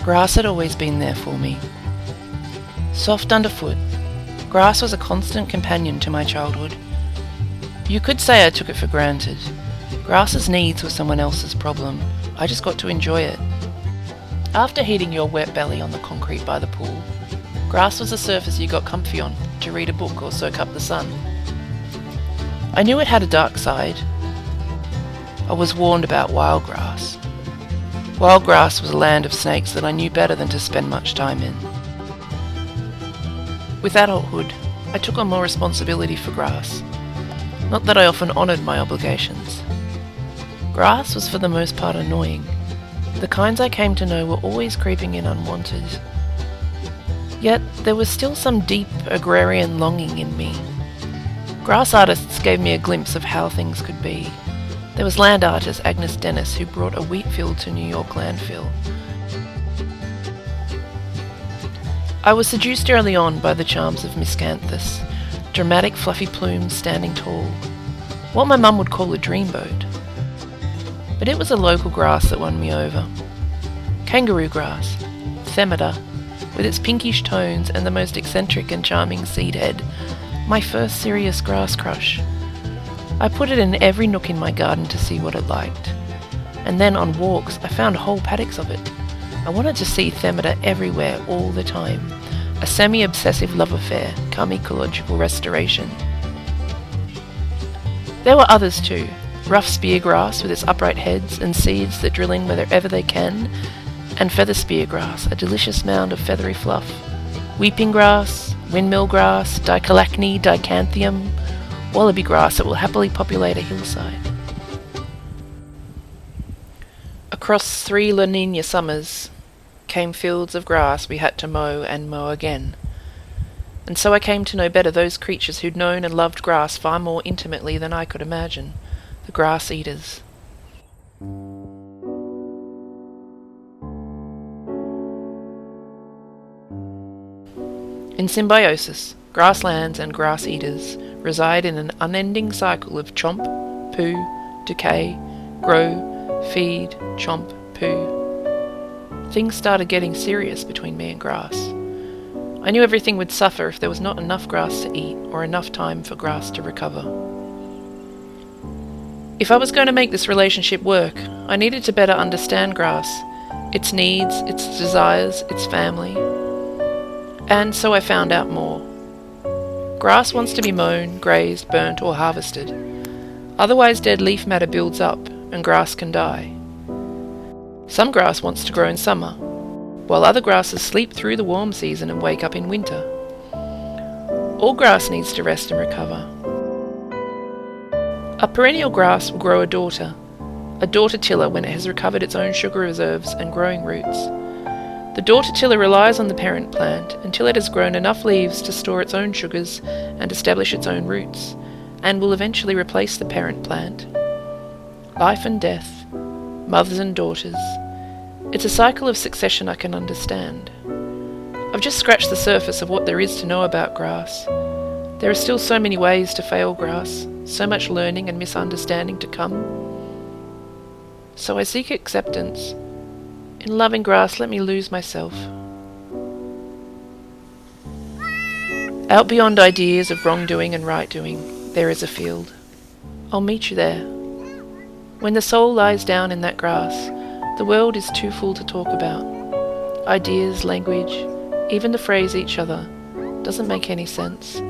Grass had always been there for me. Soft underfoot, grass was a constant companion to my childhood. You could say I took it for granted. Grass's needs were someone else's problem. I just got to enjoy it. After heating your wet belly on the concrete by the pool, grass was a surface you got comfy on to read a book or soak up the sun. I knew it had a dark side. I was warned about wild grass. Wild grass was a land of snakes that I knew better than to spend much time in. With adulthood, I took on more responsibility for grass. Not that I often honoured my obligations. Grass was for the most part annoying. The kinds I came to know were always creeping in unwanted. Yet there was still some deep agrarian longing in me. Grass artists gave me a glimpse of how things could be. There was land artist Agnes Dennis, who brought a wheat field to New York landfill. I was seduced early on by the charms of miscanthus, dramatic fluffy plumes standing tall, what my mum would call a dreamboat. But it was a local grass that won me over. Kangaroo grass, Themata, with its pinkish tones and the most eccentric and charming seed head, my first serious grass crush. I put it in every nook in my garden to see what it liked. And then on walks I found whole paddocks of it. I wanted to see Themata everywhere all the time. A semi-obsessive love affair, come ecological restoration. There were others too. Rough speargrass with its upright heads and seeds that drill in wherever they can, and feather speargrass, a delicious mound of feathery fluff. Weeping grass, windmill grass, dicalacne, dicanthium, wallaby grass that will happily populate a hillside. Across 3 La Nina summers came fields of grass we had to mow and mow again. And so I came to know better those creatures who'd known and loved grass far more intimately than I could imagine, the grass eaters. In symbiosis, grasslands and grass eaters reside in an unending cycle of chomp, poo, decay, grow, feed, chomp, poo. Things started getting serious between me and grass. I knew everything would suffer if there was not enough grass to eat or enough time for grass to recover. If I was going to make this relationship work, I needed to better understand grass, its needs, its desires, its family. And so I found out more. Grass wants to be mown, grazed, burnt or harvested. Otherwise dead leaf matter builds up and grass can die. Some grass wants to grow in summer, while other grasses sleep through the warm season and wake up in winter. All grass needs to rest and recover. A perennial grass will grow a daughter tiller when it has recovered its own sugar reserves and growing roots. The daughter tiller relies on the parent plant until it has grown enough leaves to store its own sugars and establish its own roots, and will eventually replace the parent plant. Life and death, mothers and daughters. It's a cycle of succession I can understand. I've just scratched the surface of what there is to know about grass. There are still so many ways to fail grass, so much learning and misunderstanding to come. So I seek acceptance. In loving grass, let me lose myself. Out beyond ideas of wrongdoing and right-doing, there is a field. I'll meet you there. When the soul lies down in that grass, the world is too full to talk about. Ideas, language, even the phrase each other, doesn't make any sense.